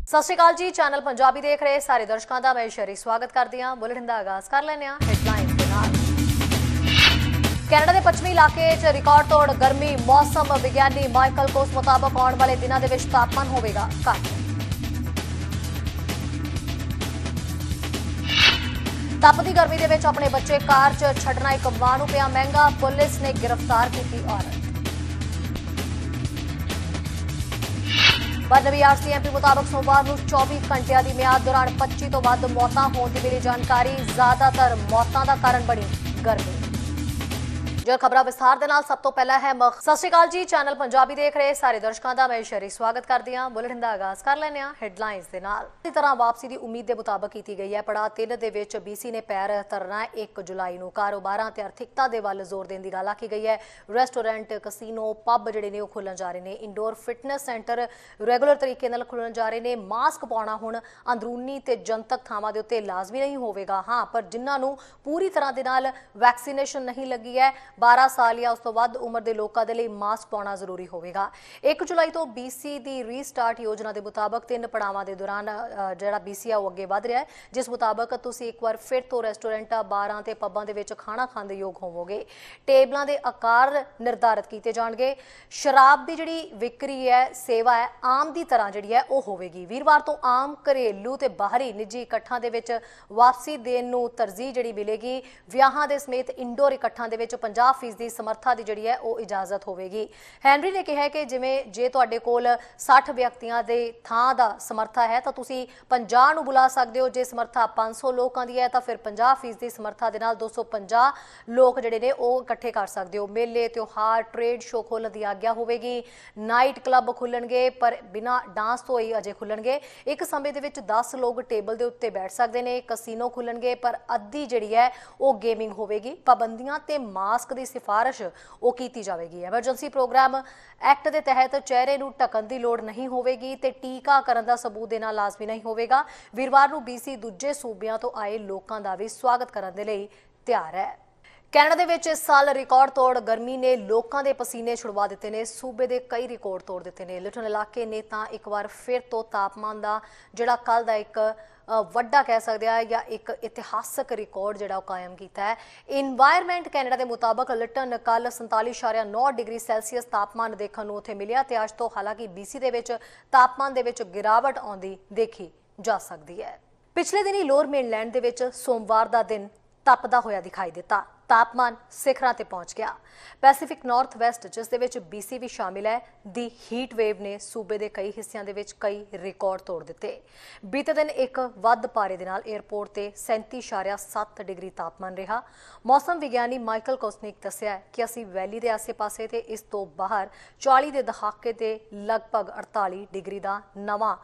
सत श्री अकाल जी, चैनल पंजाबी देख रहे सारे दर्शकों का मैं शरी स्वागत करती हाँ। बुलेटिन का आगाज कर लेने हेडलाइंस के नाल। कैनेडा के पश्चिमी इलाके च रिकॉर्ड तोड़ गर्मी। मौसम विज्ञानी माइकल कोस मुताबिक आने वाले दिनों के तापमान होगा घट। तपदी गर्मी के अपने बच्चे कार च छड्डना एक मां नूं पिया महंगा। पुलिस ने गिरफ्तार की औरत। बनवी आरसीएमपी मुताबिक सोमवार को 24 घंटिया की म्याद दौरान 25 तो वध मौतां होने की मिली जानकारी। ज्यादातर मौतां का कारण बनी गर्मी। जो खबर विस्तार के नाल सब तो पहला है सत श्री अकाल जी, चैनल पंजाबी देख रहे सारे दर्शकों का मैं शरी स्वागत करती हाँ। बुलेटिन का आगाज कर लेने हेडलाइंस के नाल। इसी तरह वापसी की उम्मीद के मुताबिक की गई है। पड़ाव 3 दे विच बीसी ने पैर धरना 1 जुलाई को। कारोबार ते आर्थिकता के वल जोर देने की गल आखी गई है। रेस्टोरेंट, कसीनो, पब जिहड़े ने खुलण जा रहे हैं। इंडोर फिटनेस सेंटर रेगुलर तरीके नाल खुलण जा रहे हैं। मास्क पाउणा हुण अंदरूनी ते जनतक थावां दे उत्ते लाजमी नहीं होवेगा। हाँ, पर जिन्हां नूं पूरी तरह दे नाल वैक्सीनेशन नहीं लगी है, 12 साल या उस तो वध उम्र के लोगों के लिए मास्क पाना जरूरी होगा। 1 जुलाई तो बीसी की रीस्टार्ट योजना के मुताबिक 3 पड़ावां के दौरान जिहड़ा बीसी है वो अगे वध रहा है, जिस मुताबिक तुसीं एक बार फिर तो रेस्टोरेंट, बारां ते पब्बां दे विच खाना खाण दे योग होवोगे। टेबलों के आकार निर्धारित किए जाणगे। शराब की जिहड़ी विक्री है, सेवा है, आम की तरह जिहड़ी है वो होवेगी। वीरवार तो आम घरेलू ते बाहरी निजी इकट्ठां दे विच वापसी देण नूं तरजीह जिहड़ी मिलेगी। विआहां दे समेत इंडोर इकट्ठां दे विच 50% ਦੀ ਸਮਰੱਥਾ ਦੀ ਜਿਹੜੀ ਹੈ ਉਹ ਇਜਾਜ਼ਤ ਹੋਵੇਗੀ। ਹੈਨਰੀ ਨੇ ਕਿਹਾ ਕਿ ਜਿਵੇਂ ਜੇ ਤੁਹਾਡੇ ਕੋਲ 60 ਵਿਅਕਤੀਆਂ ਦੇ ਥਾਂ ਦਾ ਸਮਰੱਥਾ ਹੈ ਤਾਂ ਤੁਸੀਂ 50 ਨੂੰ ਬੁਲਾ ਸਕਦੇ ਹੋ। ਜੇ ਸਮਰੱਥਾ 500 ਲੋਕਾਂ ਦੀ ਹੈ ਤਾਂ ਫਿਰ 50% ਦੀ ਸਮਰੱਥਾ ਦੇ ਨਾਲ 250 ਲੋਕ ਜਿਹੜੇ ਨੇ ਉਹ ਇਕੱਠੇ ਕਰ ਸਕਦੇ ਹੋ। ਮੇਲੇ, ਤਿਉਹਾਰ, ਟ੍ਰੇਡ ਸ਼ੋ ਖੋਲ੍ਹਣ ਦੀ ਆਗਿਆ ਹੋਵੇਗੀ। ਨਾਈਟ ਕਲੱਬ ਖੁੱਲਣਗੇ ਪਰ ਬਿਨਾਂ ਡਾਂਸ ਤੋਂ ਹੀ ਅਜੇ ਖੁੱਲਣਗੇ। ਇੱਕ ਸਮੇਂ ਦੇ ਵਿੱਚ 10 ਲੋਕ ਟੇਬਲ ਦੇ ਉੱਤੇ ਬੈਠ ਸਕਦੇ ਨੇ। ਕਸੀਨੋ ਖੁੱਲਣਗੇ ਪਰ ਅੱਧੀ ਜਿਹੜੀ ਹੈ ਉਹ ਗੇਮਿੰਗ ਹੋਵੇਗੀ। ਪਾਬੰਦੀਆਂ ਤੇ ਮਾਸਕ ਦੀ सिफारिश वो की जाएगी। एमरजेंसी प्रोग्राम एक्ट के तहत चेहरे को ढकन की लोड़ नहीं होगी तो टीकाकरण का सबूत देना लाजमी नहीं होगा। वीरवार को बीसी दूजे सूबियां तो आए लोगों का भी स्वागत करने के लिए तैयार है। कैनेडा दे विच इस साल रिकॉर्ड तोड़ गर्मी ने लोगों के पसीने छुड़वा दिते ने। सूबे के कई रिकॉर्ड तोड़ दिते ने। लिटन इलाके ने तो एक बार फिर तो तापमान का जिहड़ा कल का एक वड्डा कह सकते हैं या एक इतिहासक रिकॉर्ड जिहड़ा कायम किया है। इन्वायरमेंट कैनेडा के मुताबिक लिटन कल 47.9 डिग्री सैल्सीयस तापमान देखने को उत्थे मिलिया ते अज तो हालांकि बीसी दे विच तापमान दे विच गिरावट आउंदी देखी जा सकती है। पिछले दिन ही लोअर मेनलैंड दे विच सोमवार का दिन तपदा होया दिखाई दिता। तापमान सिखरां ते पहुंच गया। पैसीफिक नॉर्थ वैसट जिस दे विच बीसी भी शामिल है दी हीट वेव ने सूबे के कई हिस्सों के कई रिकॉर्ड तोड़ दिते। बीते दिन एक वध पारे दे नाल एयरपोर्ट ते 37.7 डिग्री तापमान रहा। मौसम विज्ञानी माइकल कोस ने दस्सिया कि असीं वैली के आसे पासे ते इस तो बाहर 40 के दहाके ते लगभग 48 डिग्री का नवा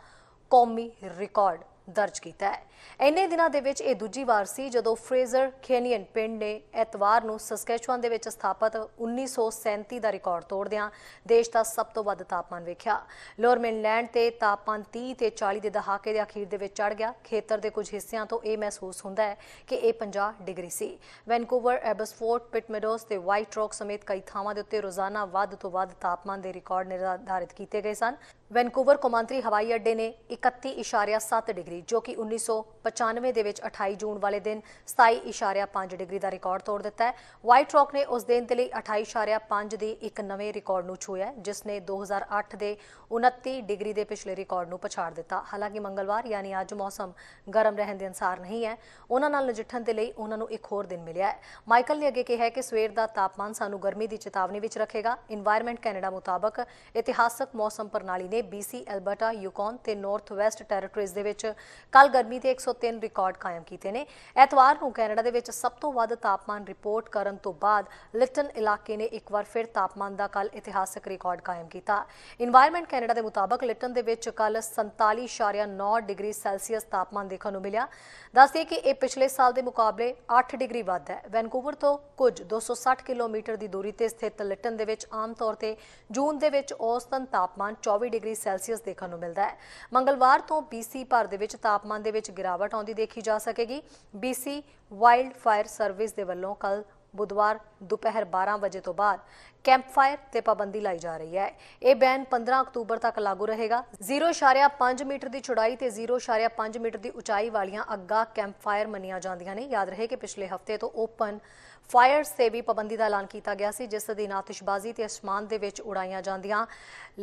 कौमी रिकॉर्ड दर्ज किया है। इन्ने दिनों के विच ये दूजी वार सी जदों फ्रेजर कैनियन पिंड ने एतवार को सस्कैचुअन दे विच स्थापित 1937 का रिकॉर्ड तोड़दियां देश का सब तो वध तापमान वेख्या। लोअर मेनलैंड ते तापमान 30 ते 40 के दहाके के अखीर दे विच चढ़ गया। खेतर के कुछ हिस्सों तो यह महसूस होंदा है कि यह 50 डिग्री सी। वैनकूवर, एबसफोर्ड, पिटमेडोज ते वाइट रॉक समेत कई थावां दे उत्ते रोजाना वध तो वध तापमान के रिकॉर्ड निर्धारित किए गए सन। वैनकूवर कौमांतरी हवाई अड्डे ने 31.7 डिग्री जो कि 1995 के 28 जून वाले दिन 27.5 डिग्री का रिकॉर्ड तोड़ दिता है। वाइट रॉक ने उस दिन के लिए 28.5 के एक नवे रिकॉर्ड को छूया जिसने 2008 के 29 डिग्री के पिछले रिकॉर्ड को पछाड़ दिता। हालांकि मंगलवार यानी अज मौसम गर्म रहने के अनुसार नहीं है। उन्होंने नजिठण के लिए उन्होंने एक होर दिन मिलिया है। माइकल ने अगे कहा कि सवेर का तापमान सानू गर्मी की चेतावनी में रखेगा। इन्वायरमेंट कैनेडा मुताबिक इतिहासक मौसम प्रणाली ने बीसी, एल्बर्टा, यूकॉन ते नॉर्थ वैसट टैरेटरीज दे विच कल गर्मी के 103 रिकॉर्ड कायम किए हैं। एतवार को कैनेडा दे विच सब तो वध तापमान रिपोर्ट करन तो बाद लिटन इलाके ने एक बार फिर तापमान का कल इतिहासक रिकॉर्ड कायम किया। इन्वायरमेंट कैनेडा के मुताबिक लिटन दे विच कल 47.9 डिग्री सैल्सीयस तापमान देखने को मिला। दस दिए कि यह पिछले साल के मुकाबले 8 डिग्री वध है। वैनकूवर तो कुछ 260 किलोमीटर की दूरी पर स्थित लिटन दे विच आम तौर पर जून के विच औसतन तापमान 24 डिग्री सैल्सीयस देखने को मिलता है। मंगलवार तो बीसी भर दे विच तापमान दे विच गिरावट आउंदी देखी जा सकेगी। बीसी वाइल्ड फायर सर्विस दे वल्लों कल बुधवार दोपहर 12 बजे तो बाद कैंप फायर ते पाबंदी लाई जा रही है। यह बैन 15 अक्तूबर तक लागू रहेगा। 0.5 मीटर की चौड़ाई ते 0.5 मीटर की उचाई वालियां अग्गा कैंप फायर मनिया जांदियां ने। याद रहे कि पिछले हफ्ते तो ओपन फायर से भी पाबंदी का ऐलान किया गया सी, जिस अधीन आतिशबाजी ते आसमान दे विच उड़ाईयां जांदियां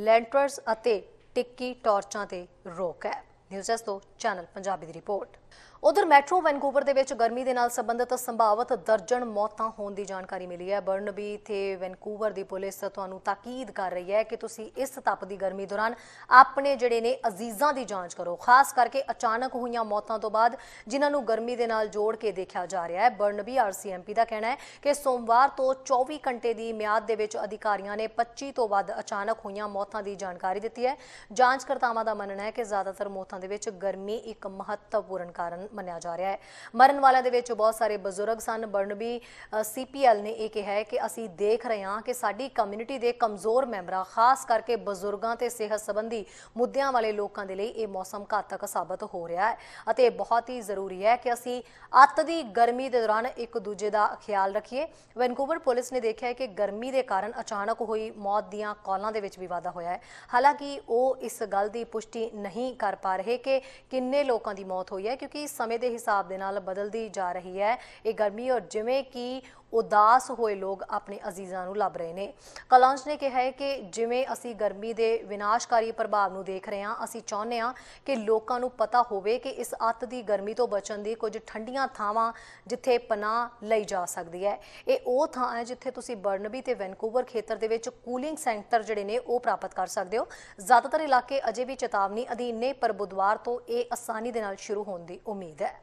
लैंटर्स अते टिक्की टॉर्चां ते रोक है। न्यूज़ डेस्क तो चैनल पंजाबी की रिपोर्ट। उधर मैट्रो वैनकूवर दे विच गर्मी दे नाल संबंधित संभावित दर्जन मौतां होण दी जानकारी मिली है। बर्नबी ते वैनकूवर दी पुलिस तुहानूं ताकीद कर रही है कि तुसीं इस तपदी गर्मी दौरान अपने जिहड़े ने अजीज़ां दी जांच करो, खास करके अचानक होईयां मौतां तो बाद जिन्हां नूं गर्मी दे नाल जोड़ के देखा जा रहा है। बर्नबी RCMP दा कहना है कि सोमवार तो 24 घंटे की म्याद दे विच अधिकारियों ने 25 तो वध अचानक होईयां मौतां की जानकारी दी है। जांचकर्तावां दा मनना है कि ज़्यादातर मौतां दे विच गर्मी एक महत्वपूर्ण कारण मनिया जा रहा है। मरण वालों दे विच बहुत सारे बजुर्ग सन। बर्नबी CPL ने यह कहा है कि असीं देख रहे हैं कि साडी कम्यूनिटी के कमज़ोर मैंबरां, खास करके बजुर्गों ते सेहत संबंधी मुद्दों वाले लोगों के लिए यह मौसम घातक साबित हो रहा है अते बहुत ही जरूरी है कि असीं अत दी गर्मी के दौरान एक दूजे का ख्याल रखिए। वैनकूवर पुलिस ने देखा है कि गर्मी के कारण अचानक हुई मौत दीयां कॉलां दे विच भी वाधा होया है। हालांकि वो इस गल की पुष्टि नहीं कर पा रहे कि किन्ने लोगों की मौत हुई है, क्योंकि समय के हिसाब के नाल बदलती जा रही है ये गर्मी और जिवें कि उदास होए लोग अपने अजीज़ां नूं लभ रहे हैं। कलांज ने कहा है कि जिवें असी गर्मी के विनाशकारी प्रभाव नूं देख रहे हैं, असी चाहुंदे हां कि लोकां नूं पता होवे कि इस अत दी गर्मी तो बचण दी कुछ ठंडियां थावां जिथे पनाह लई जा सकदी है। ये वो थां है जिथे तुसीं बर्नबी ते वैनकूवर खेतर दे विच कूलिंग सेंटर जिहड़े ने वो प्राप्त कर सकते हो। ज़्यादातर इलाके अजे भी चेतावनी अधीन ने, पर बुधवार तो ये आसानी दे नाल शुरू होने की उम्मीद है।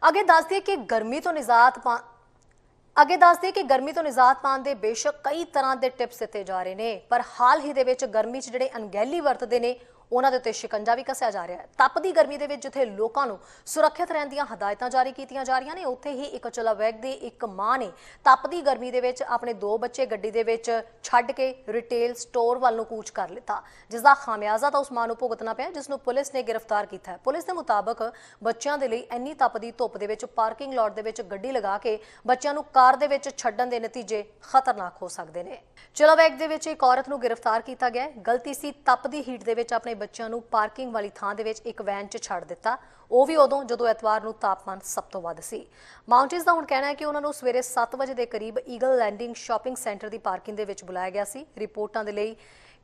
अगे दस दिए कि गर्मी तो निजात पाने के बेशक कई तरह के टिप्स दिते जा रहे हैं, पर हाल ही दे विच गर्मी च जिहड़े अनगहली वरतते हैं उन्हां दे उत्ते शिकंजा भी कसिया जा रहा है। तपदी गर्मी दे विच जिथे लोकां नूं सुरक्षित रहण दीयां हदायतां जारी कीतीआं जा रहीआं ने, उत्थे ही एक चलावैग दी एक मां ने तपदी गर्मी दे विच अपने 2 बच्चे गड्डी दे विच छड्ड के रिटेल स्टोर वल नूं कूच कर लिता, जिसका खामियाजा तो उस मां नूं भुगतना पिया, जिसनूं पुलिस ने गिरफ्तार किया है। पुलिस के मुताबक बच्चों के लिए इन्नी तपदी धुप दे विच पार्किंग लॉट दे विच गड्डी लगा के बच्चों नूं कार दे विच छड्डण दे नतीजे खतरनाक हो सकते हैं। चलावैग दे विच एक औरत नूं गिरफ्तार किया गया। गलती सी तपदी हीट दे विच अपने बच्चों नूं पार्किंग वाली थां दे विच एक वैन च छड्ड दिता, वो भी उदों जदों एतवार नूं तापमान सब तो वध सी। माउंटेन्स का हुण कहना है कि उन्हां नूं सवेरे 7 बजे के करीब ईगल लैंडिंग शॉपिंग सेंटर की पार्किंग दे विच बुलाया गया सी। रिपोर्टां दे लई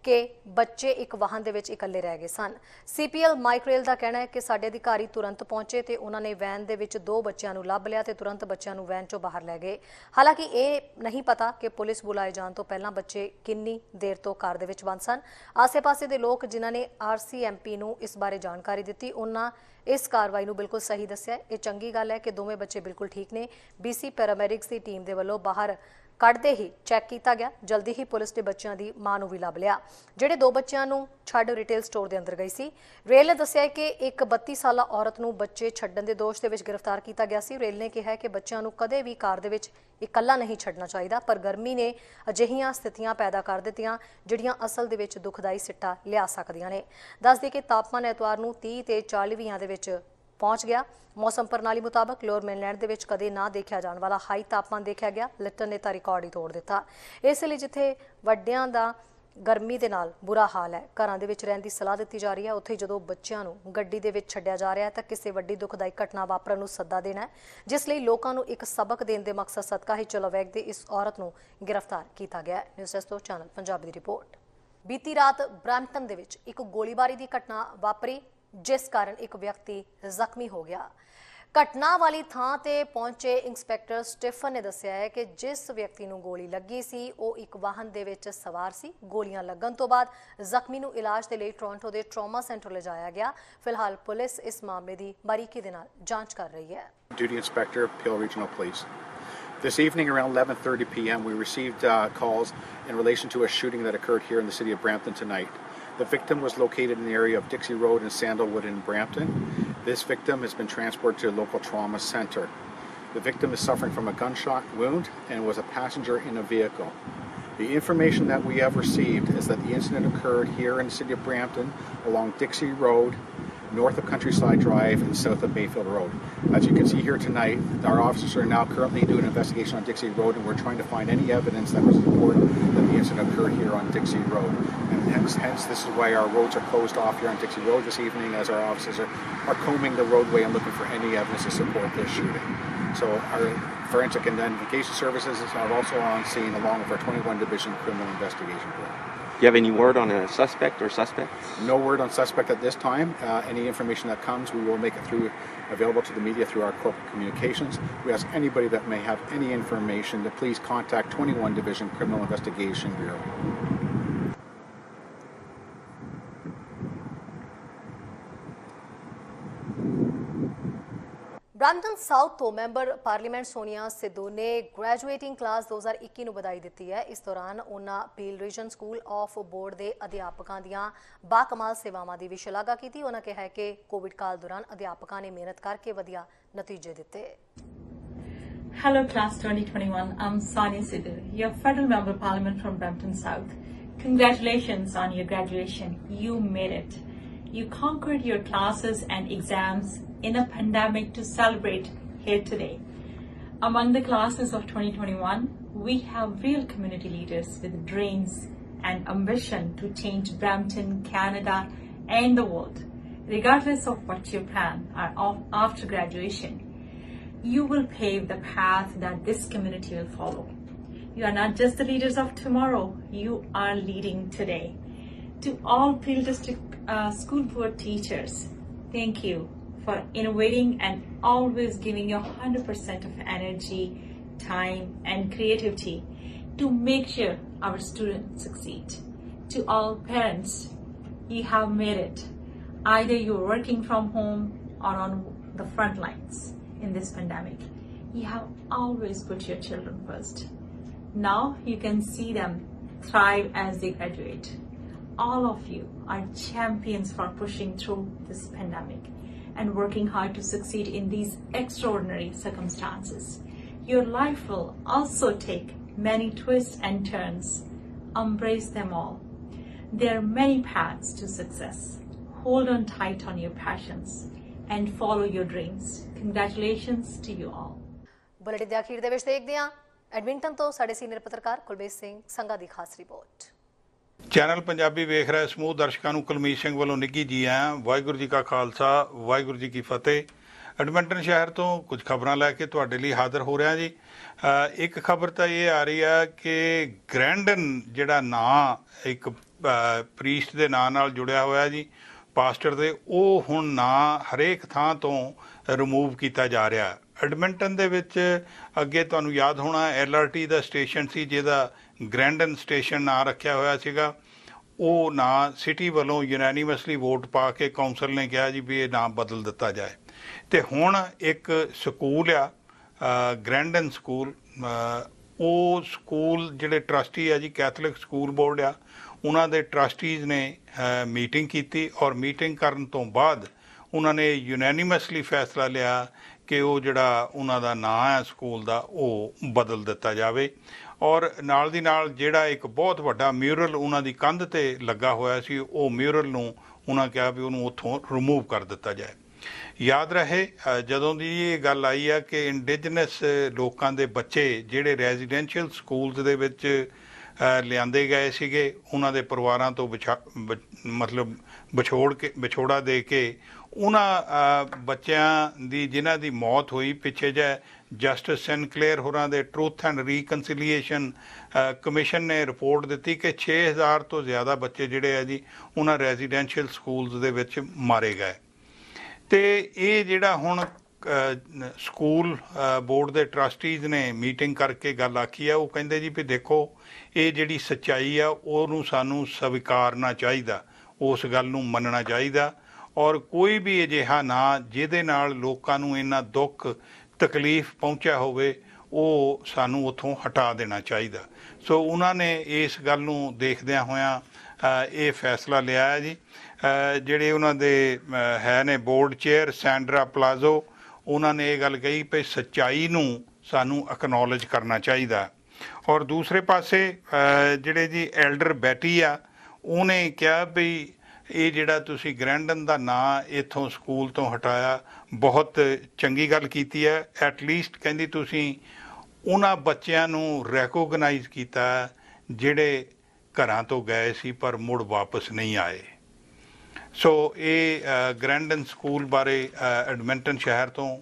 कि बच्चे एक वाहन दे विच इकल्ले रह गए सन। CPL माइक्रेल का कहना है कि साडे अधिकारी तुरंत पहुंचे तो उन्होंने वैन दे विच 2 बच्चों नूं लभ लिया तो तुरंत बच्चों नूं वैन चों बाहर लै गए। हालांकि ये नहीं पता कि पुलिस बुलाए जाने तो पहलां बच्चे किन्नी देर तो कार दे विच बंद सन। आसे पासे दे लोग जिन्हां ने RCMP नूं इस बारे जानकारी दी, उन्हां इस कार्रवाई नूं बिल्कुल सही दस्सिया। ये चंगी गल है कि दोवें बच्चे बिल्कुल ठीक ने। BC पैरामैडिक्स की टीम के वल्लों बाहर कढ़ते ही चैक किया गया। जल्दी ही पुलिस ने बच्चों की मां नूं भी लभ लिया, जिहड़े 2 बच्चों नूं छड्ड रिटेल स्टोर के अंदर गई सी। रेल ने दस्सिया कि एक 32 साला औरत नूं बच्चे छड्डण के दोष दे विच गिरफ्तार किया गया सी। रेल ने कहा है कि बच्चों नूं कदे भी कार दे विच इकल्ला नहीं छड्डना चाहिए, पर गर्मी ने अजिहियां स्थितियां पैदा कर दित्तियां जिहड़ियां असल दे विच दुखदाई सिट्टा लिया सकदियां ने। दस दी कि तापमान एतवार नूं 30 ते 40 दे विच पहुंच गया। मौसम प्रणाली मुताबक लोअर मेनलैंड दे विच कदे ना देखा जाने वाला हाई तापमान देखा गया। लिटन ने तो रिकॉर्ड ही तोड़ दिता। इसलिए जिथे वड्डियां दा गर्मी दे नाल बुरा हाल है, घरां दे विच रहण दी सलाह दित्ती जा रही है, उत्थे जदों बच्चों नूं गड्डी दे विच छड्डिया जा रहा है तो किसी वड्डी दुखदाई घटना वापरन नूं सद्दा देना है, जिसलिए लोकां नूं एक सबक देण दे मकसद सदका ही चलावैग दे इस औरत नूं गिरफ्तार किया गया। न्यूज़ डेस्क तो चैनल पंजाबी की रिपोर्ट। बीती रात ब्रैम्पटन दे विच एक गोलीबारी की घटना वापरी, जिस कारण एक व्यक्ति जख्मी हो गया। घटना वाली थां ते पहुंचे इंस्पैक्टर स्टीफन ने दस्सिया है कि जिस व्यक्ति नूं गोली लगी सी वो एक वाहन दे विच सवार सी। गोलियां लगन तो बाद जख्मी नूं इलाज दे लई टोरंटो दे ट्रॉमा सेंटर ले जाया गया। फिलहाल पुलिस इस मामले की बारीकी दे नाल जांच कर रही है। Duty Inspector, Peel Regional Police. This evening around 11:30 p.m. we received calls in relation to a shooting that occurred here in the city of Brampton tonight. The victim was located in the area of Dixie Road and Sandalwood in Brampton. This victim has been transported to a local trauma center. The victim is suffering from a gunshot wound and was a passenger in a vehicle. The information that we have received is that the incident occurred here in the city of Brampton along Dixie Road north of Countryside Drive and south of Mayfield Road. As you can see here tonight, our officers are now currently doing an investigation on Dixie Road, and we're trying to find any evidence that was important that the incident occurred here on Dixie Road. And hence this is why our roads are closed off here on Dixie Road this evening, as our officers are combing the roadway and looking for any evidence to support this shooting. So our forensic identification services are also on scene, along with our 21 Division Criminal Investigation Group. Do you have any word on a suspect or suspects? No word on suspect at this time. Any information that comes, we will make it available to the media through our corporate communications. We ask anybody that may have any information to please contact 21 Division Criminal Investigation Bureau. Brampton south ਤੋਂ member parliament Sonia Sidhu ਨੇ ਗ੍ਰੈਜੂਏਟਿੰਗ class 2021 ਨੂੰ ਵਧਾਈ ਦਿੱਤੀ ਹੈ। ਇਸ ਦੌਰਾਨ ਉਹਨਾਂ Peel region school of board ਦੇ ਅਧਿਆਪਕਾਂ ਦੀਆਂ ਬਾਕਮਾਲ ਸੇਵਾਵਾਂ ਦੀ ਵੀ ਸ਼ਲਾਘਾ ਕੀਤੀ। ਉਹਨਾਂ ਕਿਹਾ ਕਿ ਕੋਵਿਡ ਕਾਲ ਦੌਰਾਨ ਅਧਿਆਪਕਾਂ ਨੇ ਮਿਹਨਤ ਕਰਕੇ ਵਧੀਆ ਨਤੀਜੇ ਦਿੱਤੇ। Hello class 2021, I'm Sonia Sidhu, your federal member of parliament from Brampton South. Congratulations on your graduation. You made it. You conquered your classes and exams in a pandemic to celebrate here today. Among the classes of 2021, we have real community leaders with dreams and ambition to change Brampton, Canada, and the world. Regardless of what your plan are after graduation, you will pave the path that this community will follow. You are not just the leaders of tomorrow, you are leading today. To all Peel District School Board teachers, thank you for innovating and always giving your 100% of energy, time and creativity to make sure our students succeed. To all parents, you have made it. Either you're working from home or on the front lines in this pandemic, you have always put your children first. Now you can see them thrive as they graduate. All of you are champions for pushing through this pandemic and working hard to succeed in these extraordinary circumstances. Your life will also take many twists and turns. Embrace them all. There are many paths to success. Hold on tight on your passions and follow your dreams. Congratulations to you all. Bulletin ਦੇ ਅਖੀਰ ਦੇ ਵਿੱਚ ਦੇਖਦੇ ਹਾਂ Edmonton ਤੋਂ ਸਾਡੇ senior ਪੱਤਰਕਾਰ ਕੁਲਬੀਰ ਸਿੰਘ ਸੰਘਾ ਦੀ ਖਾਸ ਰਿਪੋਰਟ। ਚੈਨਲ ਪੰਜਾਬੀ ਵੇਖ ਰਹੇ ਸਮੂਹ ਦਰਸ਼ਕਾਂ ਨੂੰ ਕੁਲਮੀਤ ਸਿੰਘ ਵੱਲੋਂ ਨਿੱਘੀ ਜੀ ਆਇਆਂ। ਵਾਹਿਗੁਰੂ ਜੀ ਕਾ ਖਾਲਸਾ, ਵਾਹਿਗੁਰੂ ਜੀ ਕੀ ਫਤਿਹ। ਐਡਮਿੰਟਨ ਸ਼ਹਿਰ ਤੋਂ ਕੁਝ ਖਬਰਾਂ ਲੈ ਕੇ ਤੁਹਾਡੇ ਲਈ ਹਾਜ਼ਰ ਹੋ ਰਿਹਾ ਜੀ। ਇੱਕ ਖਬਰ ਤਾਂ ਇਹ ਆ ਰਹੀ ਆ ਕਿ ਗ੍ਰੈਂਡਨ ਜਿਹੜਾ ਨਾਂ ਇੱਕ ਪ੍ਰੀਸਟ ਦੇ ਨਾਂ ਨਾਲ ਜੁੜਿਆ ਹੋਇਆ ਜੀ, ਪਾਸਟਰ ਦੇ, ਉਹ ਹੁਣ ਨਾਂ ਹਰੇਕ ਥਾਂ ਤੋਂ ਰਿਮੂਵ ਕੀਤਾ ਜਾ ਰਿਹਾ। ਐਡਮਿੰਟਨ ਦੇ ਵਿੱਚ ਅੱਗੇ ਤੁਹਾਨੂੰ ਯਾਦ ਹੋਣਾ LRT ਦਾ ਸਟੇਸ਼ਨ ਸੀ ਜਿਹਦਾ ਗ੍ਰੈਂਡਨ ਸਟੇਸ਼ਨ ਨਾਂ ਰੱਖਿਆ ਹੋਇਆ ਸੀਗਾ। ਉਹ ਨਾਂ ਸਿਟੀ ਵੱਲੋਂ ਯੂਨੈਨੀਮਸਲੀ ਵੋਟ ਪਾ ਕੇ ਕੌਂਸਲ ਨੇ ਕਿਹਾ ਜੀ ਵੀ ਇਹ ਨਾਂ ਬਦਲ ਦਿੱਤਾ ਜਾਏ। ਅਤੇ ਹੁਣ ਇੱਕ ਸਕੂਲ ਆ ਗ੍ਰੈਂਡਨ ਸਕੂਲ, ਉਹ ਸਕੂਲ ਜਿਹੜੇ ਟਰਸਟੀ ਆ ਜੀ ਕੈਥੋਲਿਕ ਸਕੂਲ ਬੋਰਡ ਆ, ਉਹਨਾਂ ਦੇ ਟਰਸਟੀਜ਼ ਨੇ ਮੀਟਿੰਗ ਕੀਤੀ ਔਰ ਮੀਟਿੰਗ ਕਰਨ ਤੋਂ ਬਾਅਦ ਉਹਨਾਂ ਨੇ ਯੂਨੈਨੀਮਸਲੀ ਫੈਸਲਾ ਲਿਆ ਕਿ ਉਹ ਜਿਹੜਾ ਉਹਨਾਂ ਦਾ ਨਾਂ ਹੈ ਸਕੂਲ ਦਾ ਉਹ ਬਦਲ ਦਿੱਤਾ ਜਾਵੇ। ਔਰ ਨਾਲ ਦੀ ਨਾਲ ਜਿਹੜਾ ਇੱਕ ਬਹੁਤ ਵੱਡਾ ਮਿਊਰਲ ਉਹਨਾਂ ਦੀ ਕੰਧ 'ਤੇ ਲੱਗਾ ਹੋਇਆ ਸੀ, ਉਹ ਮਿਊਰਲ ਨੂੰ ਉਹਨਾਂ ਕਿਹਾ ਵੀ ਉਹਨੂੰ ਉੱਥੋਂ ਰਿਮੂਵ ਕਰ ਦਿੱਤਾ ਜਾਏ। ਯਾਦ ਰਹੇ ਜਦੋਂ ਦੀ ਇਹ ਗੱਲ ਆਈ ਆ ਕਿ ਇੰਡੀਜਨਸ ਲੋਕਾਂ ਦੇ ਬੱਚੇ ਜਿਹੜੇ ਰੈਜ਼ੀਡੈਂਸ਼ੀਅਲ ਸਕੂਲਸ ਦੇ ਵਿੱਚ ਲਿਆਂਦੇ ਗਏ ਸੀਗੇ, ਉਹਨਾਂ ਦੇ ਪਰਿਵਾਰਾਂ ਤੋਂ ਮਤਲਬ ਵਿਛੋੜਾ ਦੇ ਕੇ ਉਹਨਾਂ ਬੱਚਿਆਂ ਦੀ ਜਿਨ੍ਹਾਂ ਦੀ ਮੌਤ ਹੋਈ ਪਿੱਛੇ ਜਿਹੇ ਜਸਟਿਸ ਸੈਨਕਲੇਅਰ ਹੋਰਾਂ ਦੇ ਟਰੂਥ ਐਂਡ ਰੀਕਨਸੀਲੀਏਸ਼ਨ ਕਮਿਸ਼ਨ ਨੇ ਰਿਪੋਰਟ ਦਿੱਤੀ ਕਿ 6000 ਤੋਂ ਜ਼ਿਆਦਾ ਬੱਚੇ ਜਿਹੜੇ ਆ ਜੀ ਉਹਨਾਂ ਰੈਜ਼ੀਡੈਂਸ਼ੀਅਲ ਸਕੂਲਸ ਦੇ ਵਿੱਚ ਮਾਰੇ ਗਏ। ਅਤੇ ਇਹ ਜਿਹੜਾ ਹੁਣ ਸਕੂਲ ਬੋਰਡ ਦੇ ਟਰਸਟੀਜ਼ ਨੇ ਮੀਟਿੰਗ ਕਰਕੇ ਗੱਲ ਆਖੀ ਆ, ਉਹ ਕਹਿੰਦੇ ਜੀ ਵੀ ਦੇਖੋ ਇਹ ਜਿਹੜੀ ਸੱਚਾਈ ਆ ਉਹਨੂੰ ਸਾਨੂੰ ਸਵੀਕਾਰਨਾ ਚਾਹੀਦਾ, ਉਸ ਗੱਲ ਨੂੰ ਮੰਨਣਾ ਚਾਹੀਦਾ ਔਰ ਕੋਈ ਵੀ ਅਜਿਹਾ ਨਾ ਜਿਹਦੇ ਨਾਲ ਲੋਕਾਂ ਨੂੰ ਇੰਨਾ ਦੁੱਖ ਤਕਲੀਫ ਪਹੁੰਚਿਆ ਹੋਵੇ ਉਹ ਸਾਨੂੰ ਉੱਥੋਂ ਹਟਾ ਦੇਣਾ ਚਾਹੀਦਾ। ਸੋ ਉਹਨਾਂ ਨੇ ਇਸ ਗੱਲ ਨੂੰ ਦੇਖਦਿਆਂ ਹੋਇਆਂ ਇਹ ਫੈਸਲਾ ਲਿਆ ਹੈ ਜੀ। ਜਿਹੜੇ ਉਹਨਾਂ ਦੇ ਹੈ ਨੇ ਬੋਰਡ ਚੇਅਰ ਸੈਂਡਰਾ ਪਲਾਜ਼ੋ, ਉਹਨਾਂ ਨੇ ਇਹ ਗੱਲ ਕਹੀ ਵੀ ਸੱਚਾਈ ਨੂੰ ਸਾਨੂੰ ਅਕਨੌਲੇਜ ਕਰਨਾ ਚਾਹੀਦਾ। ਔਰ ਦੂਸਰੇ ਪਾਸੇ ਜਿਹੜੇ ਜੀ ਐਲਡਰ ਬੈਟੀ ਆ, ਉਹਨੇ ਕਿਹਾ ਵੀ ਇਹ ਜਿਹੜਾ ਤੁਸੀਂ ਗ੍ਰੈਂਡਨ ਦਾ ਨਾਂ ਇੱਥੋਂ ਸਕੂਲ ਤੋਂ ਹਟਾਇਆ, ਬਹੁਤ ਚੰਗੀ ਗੱਲ ਕੀਤੀ ਹੈ। ਐਟਲੀਸਟ ਕਹਿੰਦੀ ਤੁਸੀਂ ਉਹਨਾਂ ਬੱਚਿਆਂ ਨੂੰ ਰੈਕੋਗਨਾਈਜ਼ ਕੀਤਾ ਜਿਹੜੇ ਘਰਾਂ ਤੋਂ ਗਏ ਸੀ ਪਰ ਮੁੜ ਵਾਪਸ ਨਹੀਂ ਆਏ। ਸੋ ਇਹ ਗ੍ਰੈਂਡਨ ਸਕੂਲ ਬਾਰੇ ਐਡਮਿੰਟਨ ਸ਼ਹਿਰ ਤੋਂ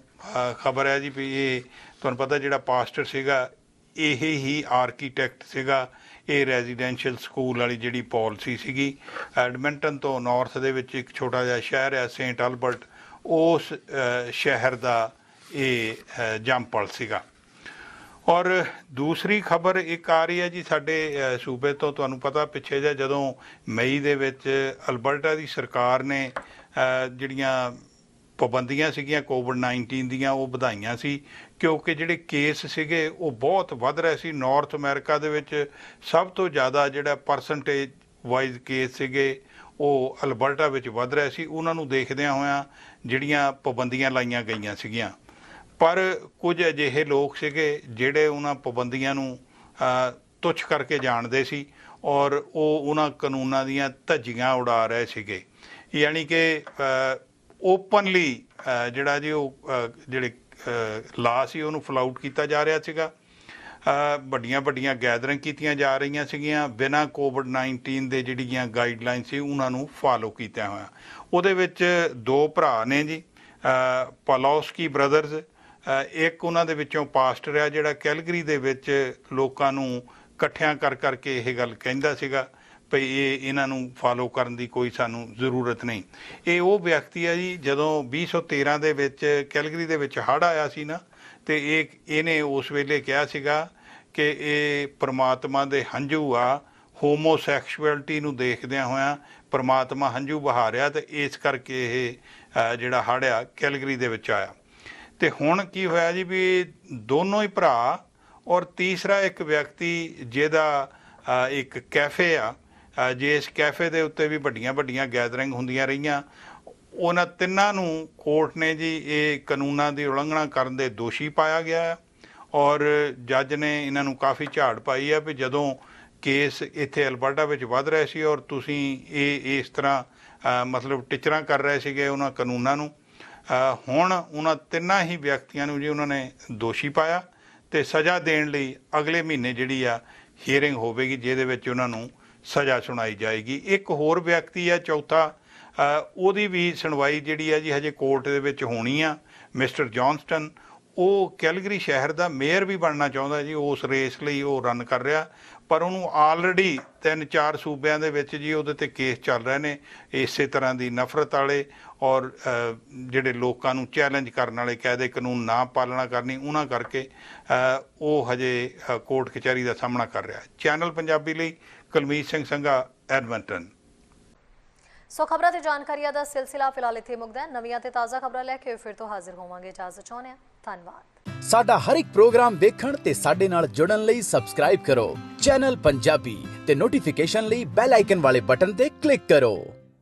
ਖਬਰ ਹੈ ਜੀ ਵੀ ਇਹ ਤੁਹਾਨੂੰ ਪਤਾ ਜਿਹੜਾ ਪਾਸਟਰ ਸੀਗਾ ਇਹ ਹੀ ਆਰਕੀਟੈਕਟ ਸੀਗਾ। ਇਹ ਰੈਜ਼ੀਡੈਂਸ਼ੀਅਲ ਸਕੂਲ ਵਾਲੀ ਜਿਹੜੀ ਪਾਲਿਸੀ ਸੀਗੀ, ਐਡਮਿੰਟਨ ਤੋਂ ਨਾਰਥ ਦੇ ਵਿੱਚ ਇੱਕ ਛੋਟਾ ਜਿਹਾ ਸ਼ਹਿਰ ਹੈ ਸੇਂਟ ਅਲਬਰਟ, ਉਸ ਸ਼ਹਿਰ ਦਾ ਇਹ ਜੰਮਪਲ ਸੀਗਾ। ਔਰ ਦੂਸਰੀ ਖਬਰ ਇੱਕ ਆ ਰਹੀ ਹੈ ਜੀ ਸਾਡੇ ਸੂਬੇ ਤੋਂ। ਤੁਹਾਨੂੰ ਪਤਾ ਪਿੱਛੇ ਜਿਹੇ ਜਦੋਂ ਮਈ ਦੇ ਵਿੱਚ ਅਲਬਰਟਾ ਦੀ ਸਰਕਾਰ ਨੇ ਜਿਹੜੀਆਂ ਪਾਬੰਦੀਆਂ ਸੀਗੀਆਂ ਕੋਵਿਡ-19 ਦੀਆਂ ਉਹ ਵਧਾਈਆਂ ਸੀ, ਕਿਉਂਕਿ ਜਿਹੜੇ ਕੇਸ ਸੀਗੇ ਉਹ ਬਹੁਤ ਵੱਧ ਰਹੇ ਸੀ। ਨਾਰਥ ਅਮਰੀਕਾ ਦੇ ਵਿੱਚ ਸਭ ਤੋਂ ਜ਼ਿਆਦਾ ਜਿਹੜਾ ਪਰਸੈਂਟੇਜ ਵਾਈਜ਼ ਕੇਸ ਸੀਗੇ ਉਹ ਅਲਬਰਟਾ ਵਿੱਚ ਵੱਧ ਰਹੇ ਸੀ। ਉਹਨਾਂ ਨੂੰ ਦੇਖਦਿਆਂ ਹੋਇਆਂ ਜਿਹੜੀਆਂ ਪਾਬੰਦੀਆਂ ਲਾਈਆਂ ਗਈਆਂ ਸੀਗੀਆਂ, ਪਰ ਕੁਝ ਅਜਿਹੇ ਲੋਕ ਸੀਗੇ ਜਿਹੜੇ ਉਹਨਾਂ ਪਾਬੰਦੀਆਂ ਨੂੰ ਤੁੱਛ ਕਰਕੇ ਜਾਣਦੇ ਸੀ ਔਰ ਉਹ ਉਹਨਾਂ ਕਾਨੂੰਨਾਂ ਦੀਆਂ ਧੱਜੀਆਂ ਉਡਾ ਰਹੇ ਸੀਗੇ। ਯਾਨੀ ਕਿ ਓਪਨਲੀ ਜਿਹੜਾ ਜੀ ਉਹ ਜਿਹੜੇ ਲਾ ਸੀ ਉਹਨੂੰ ਫਲਾਊਟ ਕੀਤਾ ਜਾ ਰਿਹਾ ਸੀਗਾ। ਵੱਡੀਆਂ ਵੱਡੀਆਂ ਗੈਦਰਿੰਗ ਕੀਤੀਆਂ ਜਾ ਰਹੀਆਂ ਸੀਗੀਆਂ ਬਿਨਾਂ ਕੋਵਿਡ-19 ਦੇ ਜਿਹੜੀਆਂ ਗਾਈਡਲਾਈਨ ਸੀ ਉਹਨਾਂ ਨੂੰ ਫਾਲੋ ਕੀਤਿਆਂ ਹੋਇਆ। ਉਹਦੇ ਵਿੱਚ ਦੋ ਭਰਾ ਨੇ ਜੀ, ਪਾਲੋਸਕੀ ਬ੍ਰਦਰਜ਼। ਇੱਕ ਉਹਨਾਂ ਦੇ ਵਿੱਚੋਂ ਪਾਸਟਰ ਆ ਜਿਹੜਾ ਕੈਲਗਰੀ ਦੇ ਵਿੱਚ ਲੋਕਾਂ ਨੂੰ ਇਕੱਠਿਆਂ ਕਰ ਕਰਕੇ ਇਹ ਗੱਲ ਕਹਿੰਦਾ ਸੀਗਾ ਭਈ ਇਹਨਾਂ ਨੂੰ ਫਾਲੋ ਕਰਨ ਦੀ ਕੋਈ ਸਾਨੂੰ ਜ਼ਰੂਰਤ ਨਹੀਂ। ਇਹ ਉਹ ਵਿਅਕਤੀ ਹੈ ਜੀ ਜਦੋਂ 2013 ਦੇ ਵਿੱਚ ਕੈਲਗਰੀ ਦੇ ਵਿੱਚ ਹੜ੍ਹ ਆਇਆ ਸੀ ਨਾ, ਤੇ ਇਹਨੇ ਉਸ ਵੇਲੇ ਕਿਹਾ ਸੀਗਾ ਕਿ ਇਹ ਪ੍ਰਮਾਤਮਾ ਦੇ ਹੰਝੂ ਆ, ਹੋਮੋਸੈਕਸ਼ੁਅਲਿਟੀ ਨੂੰ ਦੇਖਦਿਆਂ ਹੋਇਆਂ ਪ੍ਰਮਾਤਮਾ ਹੰਝੂ ਬਹਾ ਰਿਹਾ, ਤੇ ਇਸ ਕਰਕੇ ਇਹ ਜਿਹੜਾ ਹੜ੍ਹ ਆ ਕੈਲਗਰੀ ਦੇ ਵਿੱਚ ਆਇਆ। ਤੇ ਹੁਣ ਕੀ ਹੋਇਆ ਜੀ ਵੀ ਦੋਨੋਂ ਹੀ ਭਰਾ ਔਰ ਤੀਸਰਾ ਇੱਕ ਵਿਅਕਤੀ ਜਿਹਦਾ ਇੱਕ ਕੈਫੇ ਆ, ਜੇ ਇਸ ਕੈਫੇ ਦੇ ਉੱਤੇ ਵੀ ਵੱਡੀਆਂ ਵੱਡੀਆਂ ਗੈਦਰਿੰਗ ਹੁੰਦੀਆਂ ਰਹੀਆਂ, ਉਹਨਾਂ ਤਿੰਨਾਂ ਨੂੰ ਕੋਰਟ ਨੇ ਜੀ ਇਹ ਕਾਨੂੰਨਾਂ ਦੀ ਉਲੰਘਣਾ ਕਰਨ ਦੇ ਦੋਸ਼ੀ ਪਾਇਆ ਗਿਆ ਔਰ ਜੱਜ ਨੇ ਇਹਨਾਂ ਨੂੰ ਕਾਫੀ ਝਾੜ ਪਾਈ ਆ ਵੀ ਜਦੋਂ ਕੇਸ ਇੱਥੇ ਅਲਬਰਟਾ ਵਿੱਚ ਵੱਧ ਰਹੇ ਸੀ ਔਰ ਤੁਸੀਂ ਇਸ ਤਰ੍ਹਾਂ ਮਤਲਬ ਟਿਚਰਾਂ ਕਰ ਰਹੇ ਸੀਗੇ ਉਹਨਾਂ ਕਾਨੂੰਨਾਂ ਨੂੰ। ਹੁਣ ਉਹਨਾਂ ਤਿੰਨਾਂ ਹੀ ਵਿਅਕਤੀਆਂ ਨੂੰ ਜੀ ਉਹਨਾਂ ਨੇ ਦੋਸ਼ੀ ਪਾਇਆ ਤੇ ਸਜ਼ਾ ਦੇਣ ਲਈ ਅਗਲੇ ਮਹੀਨੇ ਜਿਹੜੀ ਆ ਹੀਅਰਿੰਗ ਹੋਵੇਗੀ ਜਿਹਦੇ ਵਿੱਚ ਉਹਨਾਂ ਨੂੰ ਸਜ਼ਾ ਸੁਣਾਈ ਜਾਏਗੀ। ਇੱਕ ਹੋਰ ਵਿਅਕਤੀ ਆ ਚੌਥਾ, ਉਹਦੀ ਵੀ ਸੁਣਵਾਈ ਜਿਹੜੀ ਆ ਜੀ ਹਜੇ ਕੋਰਟ ਦੇ ਵਿੱਚ ਹੋਣੀ ਆ। ਮਿਸਟਰ ਜੌਨਸਟਨ, ਉਹ ਕੈਲਗਰੀ ਸ਼ਹਿਰ ਦਾ ਮੇਅਰ ਵੀ ਬਣਨਾ ਚਾਹੁੰਦਾ ਜੀ, ਉਸ ਰੇਸ ਲਈ ਉਹ ਰਨ ਕਰ ਰਿਹਾ, ਪਰ ਉਹਨੂੰ ਆਲਰੇਡੀ 3-4 ਸੂਬਿਆਂ ਦੇ ਵਿੱਚ ਜੀ ਉਹਦੇ ਤੇ ਕੇਸ ਚੱਲ ਰਹੇ ਨੇ ਇਸੇ ਤਰ੍ਹਾਂ ਦੀ ਨਫ਼ਰਤ ਵਾਲੇ ਔਰ ਜਿਹੜੇ ਲੋਕਾਂ ਨੂੰ ਚੈਲੰਜ ਕਰਨ ਵਾਲੇ, ਕਾਇਦੇ ਕਾਨੂੰਨ ਨਾ ਪਾਲਣਾ ਕਰਨੀ, ਉਹਨਾਂ ਕਰਕੇ ਉਹ ਹਜੇ ਕੋਰਟ ਕਚਹਿਰੀ ਦਾ ਸਾਹਮਣਾ ਕਰ ਰਿਹਾ। ਚੈਨਲ ਪੰਜਾਬੀ ਲਈ ਕੁਲਮੀਤ ਸਿੰਘ ਸੰਘਾ, ਐਡਮਿੰਟਨ। ਸੋ ਖਬਰਾਂ ਤੇ ਜਾਣਕਾਰੀਆਂ ਦਾ ਸਿਲਸਿਲਾ ਫਿਲਹਾਲ ਇੱਥੇ ਮੁੱਕਦਾ ਹੈ। ਨਵੀਆਂ ਤੇ ਤਾਜ਼ਾ ਖਬਰਾਂ ਲੈ ਕੇ ਫਿਰ ਤੋਂ ਹਾਜ਼ਰ ਹੋਵਾਂਗੇ। ਇਜਾਜ਼ਤ ਚਾਹੁੰਦੇ ਹਾਂ। ਧੰਨਵਾਦ। ਸਾਡਾ ਹਰ ਇੱਕ ਪ੍ਰੋਗਰਾਮ ਦੇਖਣ ਤੇ ਸਾਡੇ ਨਾਲ ਜੁੜਨ ਲਈ ਸਬਸਕ੍ਰਾਈਬ ਕਰੋ ਚੈਨਲ ਪੰਜਾਬੀ ਤੇ ਨੋਟੀਫਿਕੇਸ਼ਨ ਲਈ ਬੈਲ ਆਈਕਨ ਵਾਲੇ ਬਟਨ ਤੇ ਕਲਿੱਕ ਕਰੋ।